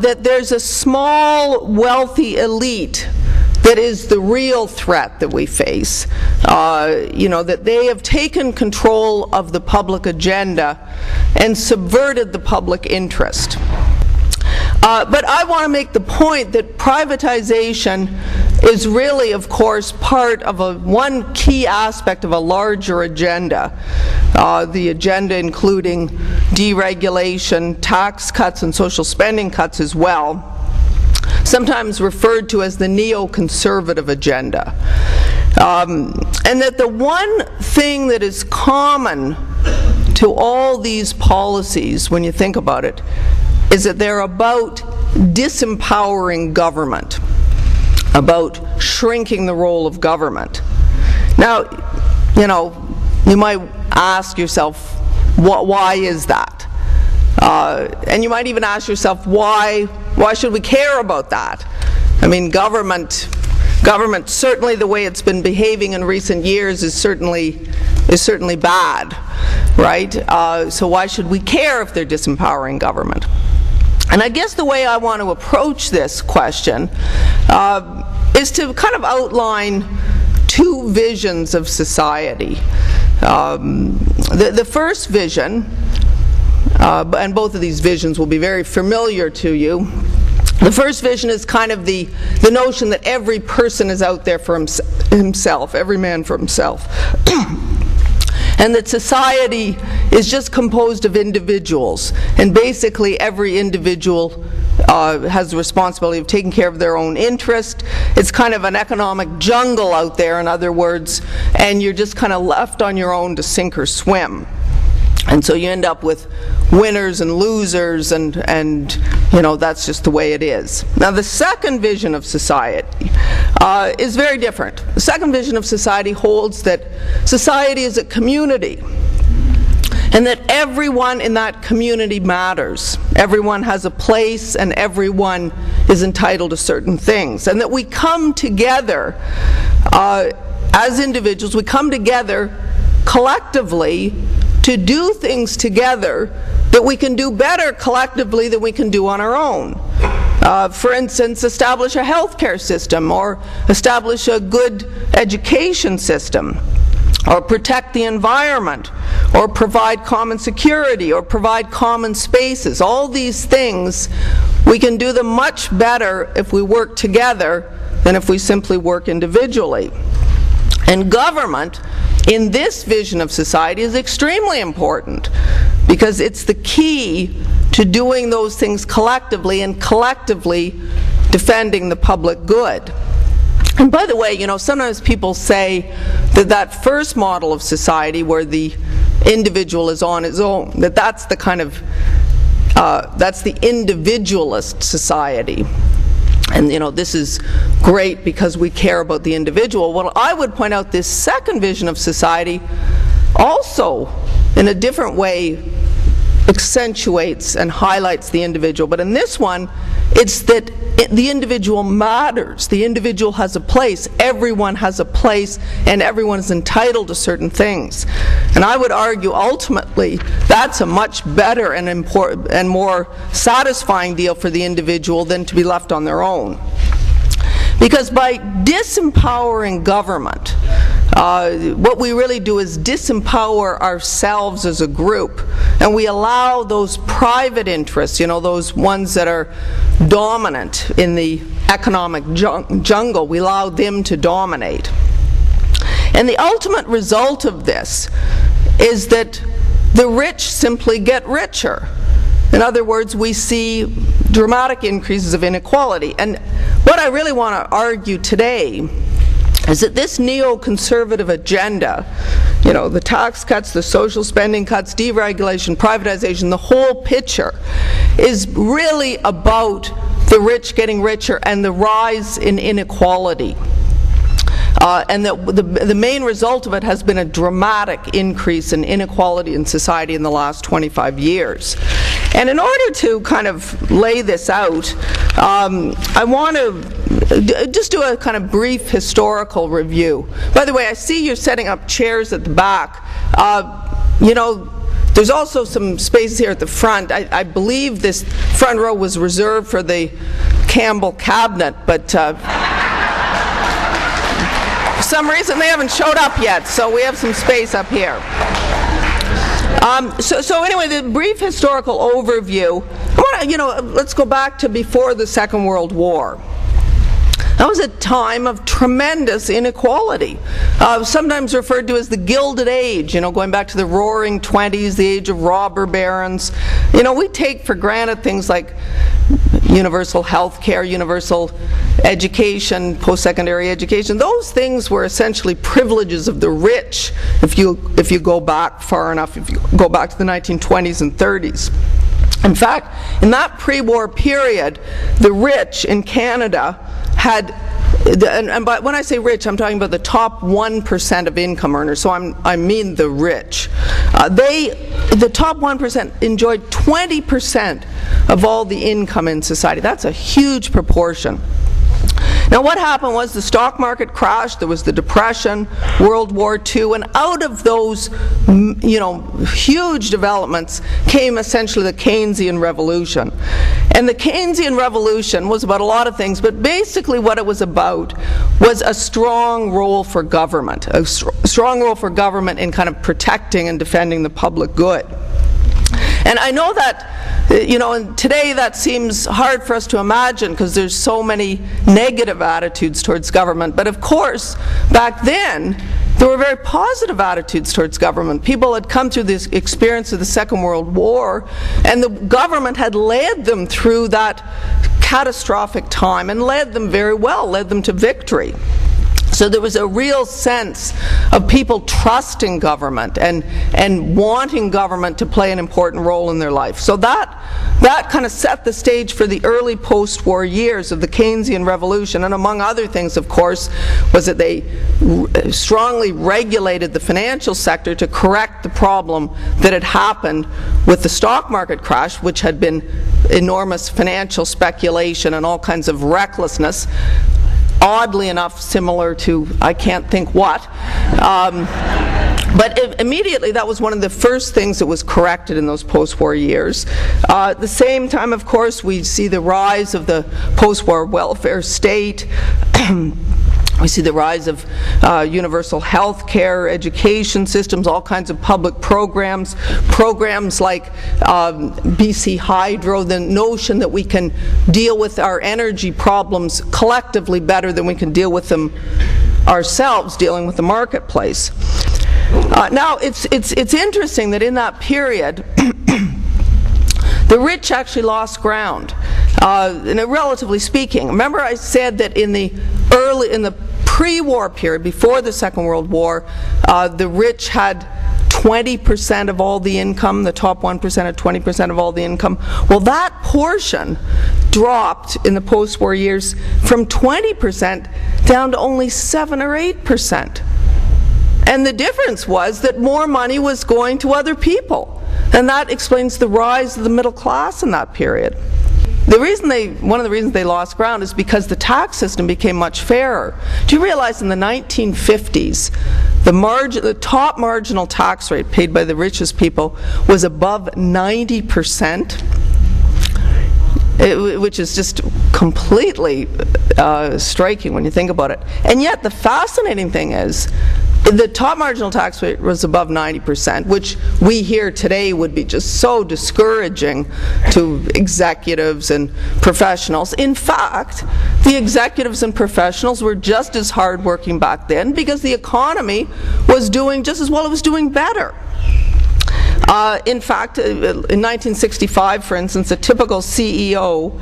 that there's a small, wealthy elite that is the real threat that we face. That they have taken control of the public agenda and subverted the public interest. But I want to make the point that privatization is really, of course, part of one key aspect of a larger agenda. The agenda including deregulation, tax cuts, and social spending cuts as well, sometimes referred to as the neoconservative agenda. And that the one thing that is common to all these policies, when you think about it, is that they're about disempowering government, about shrinking the role of government. Now, you might ask yourself, why is that? And you might even ask yourself, why should we care about that? I mean, government, certainly the way it's been behaving in recent years is certainly bad, right? So why should we care if they're disempowering government? And I guess the way I want to approach this question is to kind of outline two visions of society. The first vision, and both of these visions will be very familiar to you. The first vision is kind of the notion that every person is out there for himself, every man for himself. And that society is just composed of individuals, and basically every individual has the responsibility of taking care of their own interest. It's kind of an economic jungle out there, in other words, and you're just kind of left on your own to sink or swim. And so you end up with winners and losers, and that's just the way it is. Now, the second vision of society is very different. The second vision of society holds that society is a community, and that everyone in that community matters. Everyone has a place, and everyone is entitled to certain things. And that we come together as individuals, we come together collectively to do things together that we can do better collectively than we can do on our own. For instance, establish a healthcare system, or establish a good education system, or protect the environment, or provide common security, or provide common spaces. All these things, we can do them much better if we work together than if we simply work individually. And government, in this vision of society, is extremely important, because it's the key to doing those things collectively, and collectively defending the public good. And by the way, sometimes people say that first model of society, where the individual is on his own, that's the kind of that's the individualist society. And this is great because we care about the individual. Well, I would point out this second vision of society also, in a different way, accentuates and highlights the individual. But in this one, it's that the individual matters. The individual has a place. Everyone has a place, and everyone is entitled to certain things. And I would argue, ultimately, that's a much better and important and more satisfying deal for the individual than to be left on their own. Because by disempowering government, what we really do is disempower ourselves as a group, and we allow those private interests, those ones that are dominant in the economic jungle, we allow them to dominate. And the ultimate result of this is that the rich simply get richer. In other words, we see dramatic increases of inequality. And what I really want to argue today is that this neoconservative agenda, the tax cuts, the social spending cuts, deregulation, privatization, the whole picture is really about the rich getting richer and the rise in inequality. And that the main result of it has been a dramatic increase in inequality in society in the last 25 years. And in order to kind of lay this out, I want to just do a kind of brief historical review. By the way, I see you're setting up chairs at the back. There's also some spaces here at the front. I believe this front row was reserved for the Campbell cabinet, but for some reason they haven't showed up yet, so we have some space up here. So anyway, the brief historical overview. Let's go back to before the Second World War. That was a time of tremendous inequality, sometimes referred to as the Gilded Age, going back to the Roaring Twenties, the age of robber barons. We take for granted things like universal health care, universal education, post-secondary education. Those things were essentially privileges of the rich if you go back far enough, if you go back to the 1920s and 30s. In fact, in that pre-war period, the rich in Canada had, when I say rich, I'm talking about the top 1% of income earners, so I mean the rich. The top 1% enjoyed 20% of all the income in society. That's a huge proportion. Now what happened was the stock market crashed, there was the Depression, World War II, and out of those huge developments came essentially the Keynesian Revolution. And the Keynesian Revolution was about a lot of things, but basically what it was about was a strong role for government, a strong role for government in kind of protecting and defending the public good. And I know that, and today that seems hard for us to imagine because there's so many negative attitudes towards government. But of course, back then, there were very positive attitudes towards government. People had come through this experience of the Second World War, and the government had led them through that catastrophic time and led them very well, led them to victory. So there was a real sense of people trusting government and wanting government to play an important role in their life. So that kind of set the stage for the early post-war years of the Keynesian Revolution. And among other things, of course, was that they strongly regulated the financial sector to correct the problem that had happened with the stock market crash, which had been enormous financial speculation and all kinds of recklessness. Oddly enough, similar to I can't think what. But immediately that was one of the first things that was corrected in those post-war years. At the same time, of course, we see the rise of the post-war welfare state. We see the rise of universal health care, education systems, all kinds of public programs like BC Hydro, the notion that we can deal with our energy problems collectively better than we can deal with them ourselves, dealing with the marketplace. Now, it's interesting that in that period, the rich actually lost ground, relatively speaking. Remember I said that in the pre-war period, before the Second World War, the rich had 20% of all the income, the top 1% had 20% of all the income. Well, that portion dropped in the post-war years from 20% down to only 7 or 8%. And the difference was that more money was going to other people. And that explains the rise of the middle class in that period. One of the reasons they lost ground is because the tax system became much fairer. Do you realize in the 1950s, the top marginal tax rate paid by the richest people was above 90%? Which is just completely striking when you think about it. And yet the fascinating thing is the top marginal tax rate was above 90%, which we here today would be just so discouraging to executives and professionals. In fact, the executives and professionals were just as hardworking back then because the economy was doing just as well, it was doing better. In fact, in 1965, for instance, a typical CEO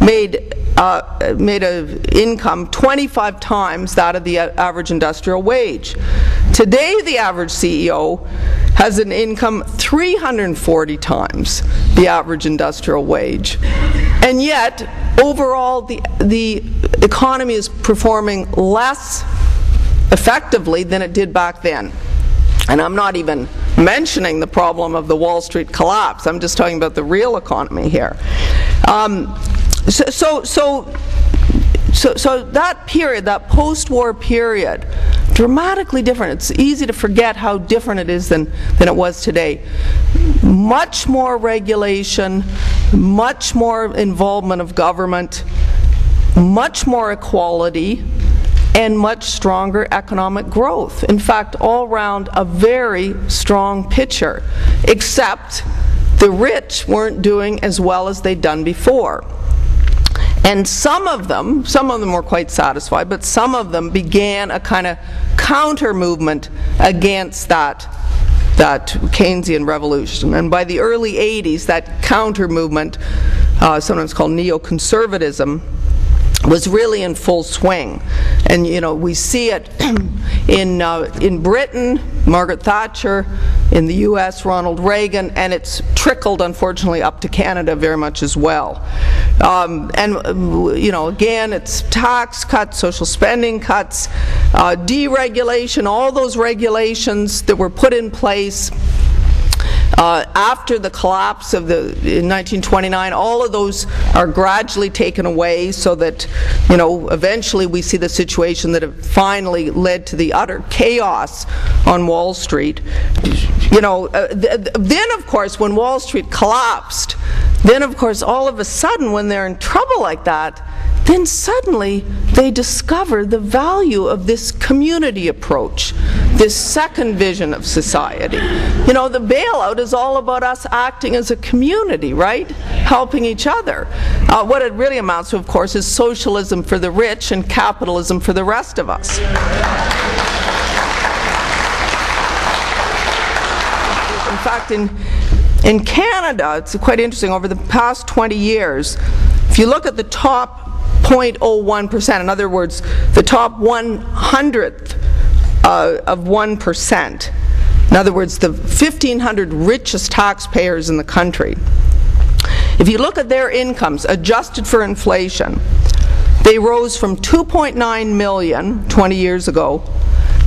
made an income 25 times that of the average industrial wage. Today, the average CEO has an income 340 times the average industrial wage. And yet, overall, the economy is performing less effectively than it did back then. And I'm not even mentioning the problem of the Wall Street collapse. I'm just talking about the real economy here. So that period, that post-war period, dramatically different. It's easy to forget how different it is than it was today. Much more regulation, much more involvement of government, much more equality, and much stronger economic growth. In fact, all round a very strong picture, except the rich weren't doing as well as they'd done before. And some of them were quite satisfied, but some of them began a kind of counter movement against that Keynesian revolution. And by the early 80s, that counter movement, sometimes called neoconservatism, was really in full swing. And we see it in Britain, Margaret Thatcher, in the US, Ronald Reagan, and it's trickled, unfortunately, up to Canada very much as well. Again, it's tax cuts, social spending cuts, deregulation, all those regulations that were put in place after the collapse in 1929, all of those are gradually taken away, so that eventually we see the situation that have finally led to the utter chaos on Wall Street. Then of course when Wall Street collapsed, then of course all of a sudden when they're in trouble like that, then suddenly they discover the value of this community approach, this second vision of society. The bailout is all about us acting as a community, right? Helping each other. What it really amounts to, of course, is socialism for the rich and capitalism for the rest of us. In fact, in Canada, it's quite interesting, over the past 20 years, if you look at the top 0.01%, in other words, the top 100th of 1%, in other words, the 1,500 richest taxpayers in the country, if you look at their incomes adjusted for inflation, they rose from 2.9 million 20 years ago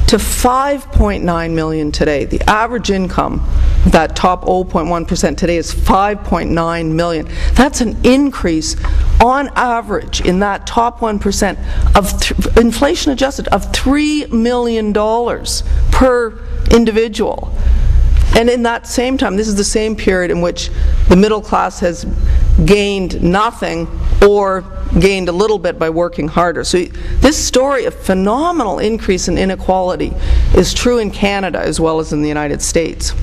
to 5.9 million today. The average income of that top 0.1% today is 5.9 million. That's an increase on average in that top 1% of inflation adjusted of $3 million per individual. And in that same time, this is the same period in which the middle class has gained nothing or gained a little bit by working harder. So this story of phenomenal increase in inequality is true in Canada as well as in the United States.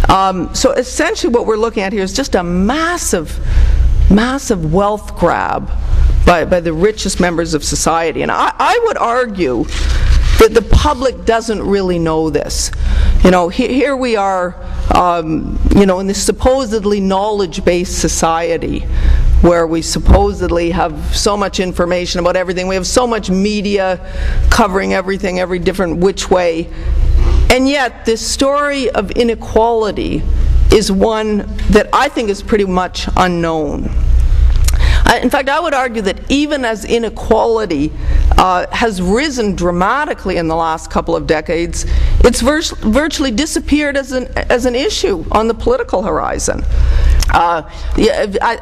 So essentially what we're looking at here is just a massive wealth grab by the richest members of society. And I would argue that the public doesn't really know this. Here we are, in this supposedly knowledge-based society where we supposedly have so much information about everything. We have so much media covering everything, every different which way. And yet, this story of inequality is one that I think is pretty much unknown. In fact, I would argue that even as inequality has risen dramatically in the last couple of decades, it's virtually disappeared as an issue on the political horizon. I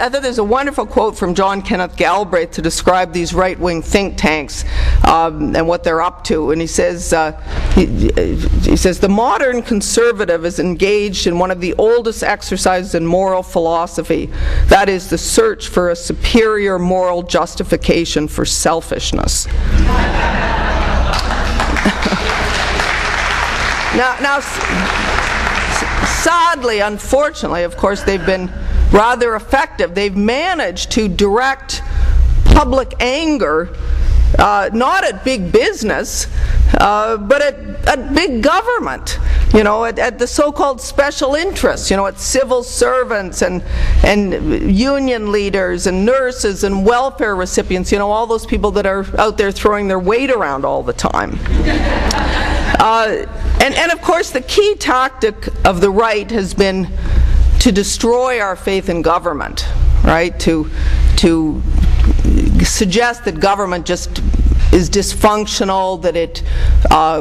thought there's a wonderful quote from John Kenneth Galbraith to describe these right-wing think tanks and what they're up to. And he says, the modern conservative is engaged in one of the oldest exercises in moral philosophy, that is the search for a superior moral justification for selfishness. Now, sadly, unfortunately, of course, they've been rather effective. They've managed to direct public anger not at big business, but at big government, at the so-called special interests, at civil servants and union leaders and nurses and welfare recipients, all those people that are out there throwing their weight around all the time. And of course, the key tactic of the right has been to destroy our faith in government, right? To suggest that government just is dysfunctional, that it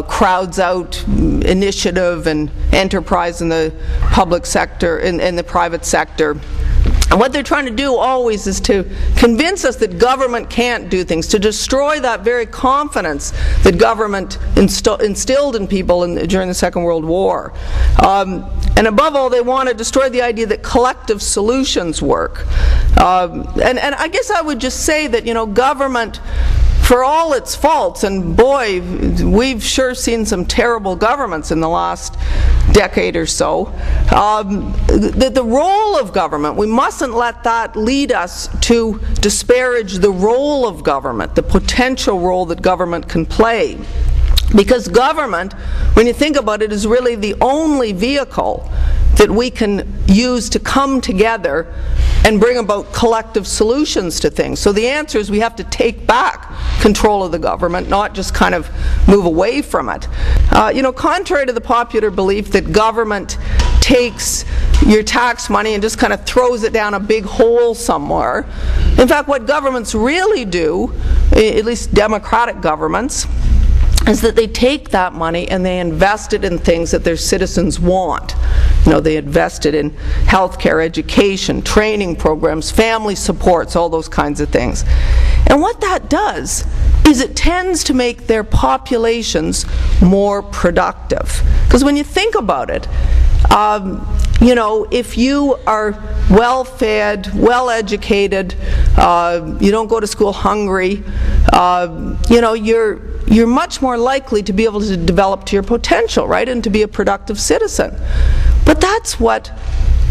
crowds out initiative and enterprise in the public sector, in the private sector. And what they're trying to do always is to convince us that government can't do things, to destroy that very confidence that government instilled in people during the Second World War. And above all, they want to destroy the idea that collective solutions work. And I guess I would just say that, government, for all its faults, and boy, we've sure seen some terrible governments in the last decade or so, the role of government, we mustn't let that lead us to disparage the role of government, the potential role that government can play. Because government, when you think about it, is really the only vehicle that we can use to come together and bring about collective solutions to things. So the answer is we have to take back control of the government, not just kind of move away from it. Contrary to the popular belief that government takes your tax money and just kind of throws it down a big hole somewhere. In fact, what governments really do, at least democratic governments, is that they take that money and they invest it in things that their citizens want. They invest it in healthcare, education, training programs, family supports, all those kinds of things. And what that does is it tends to make their populations more productive. Because when you think about it, if you are well-fed, well-educated, you don't go to school hungry, you're much more likely to be able to develop to your potential, right, and to be a productive citizen. But that's what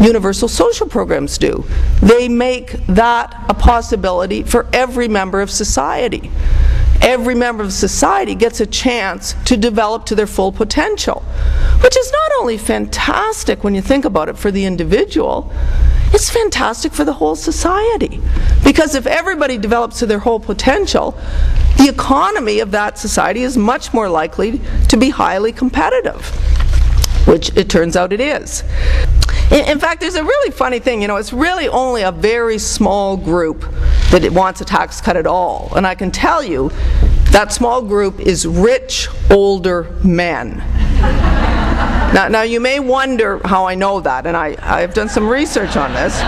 universal social programs do. They make that a possibility for every member of society. Every member of society gets a chance to develop to their full potential, which is not only fantastic when you think about it for the individual, it's fantastic for the whole society. Because if everybody develops to their whole potential, the economy of that society is much more likely to be highly competitive, which it turns out it is. In fact, there's a really funny thing, it's really only a very small group that wants a tax cut at all. And I can tell you, that small group is rich, older men. Now you may wonder how I know that, and I've done some research on this.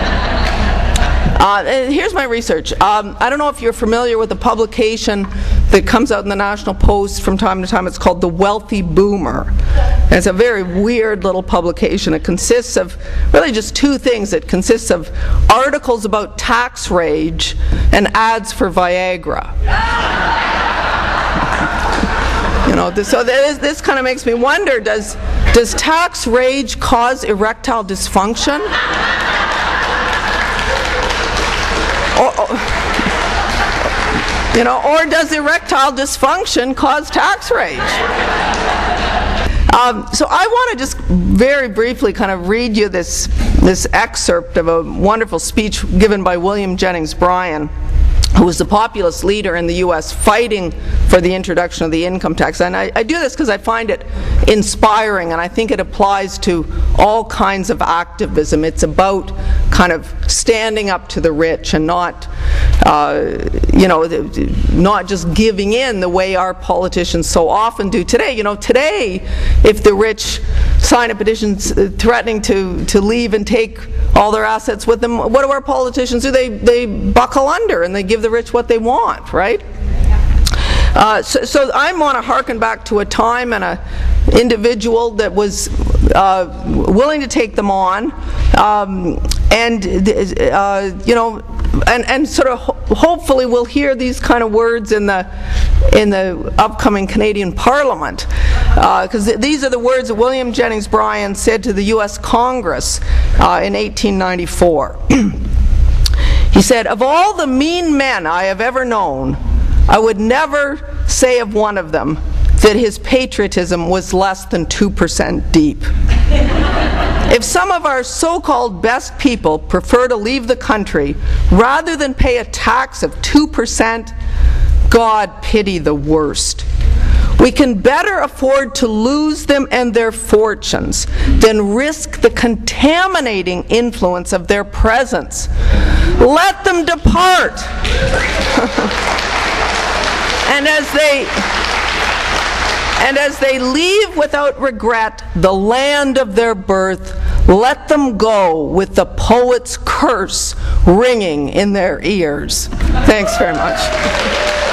Here's my research. I don't know if you're familiar with the publication that comes out in the National Post from time to time. It's called The Wealthy Boomer. And it's a very weird little publication. It consists of really just two things. It consists of articles about tax rage and ads for Viagra. So this kind of makes me wonder, does tax rage cause erectile dysfunction? Or does erectile dysfunction cause tax rage? So I want to just very briefly kind of read you this excerpt of a wonderful speech given by William Jennings Bryan, who was the populist leader in the U.S. fighting for the introduction of the income tax. And I do this because I find it inspiring, and I think it applies to all kinds of activism. It's about kind of standing up to the rich and not just giving in the way our politicians so often do today. Today, if the rich sign a petition threatening to leave and take all their assets with them, what do our politicians do? They buckle under and they give the rich what they want, right? So I want to harken back to a time and an individual that was willing to take them on, and sort of hopefully we'll hear these kind of words in the upcoming Canadian Parliament, because these are the words that William Jennings Bryan said to the U.S. Congress in 1894. He said, "Of all the mean men I have ever known, I would never say of one of them that his patriotism was less than 2% deep. If some of our so-called best people prefer to leave the country rather than pay a tax of 2%, God pity the worst. We can better afford to lose them and their fortunes than risk the contaminating influence of their presence. Let them depart." And as they leave without regret the land of their birth, let them go with the poet's curse ringing in their ears. Thanks very much.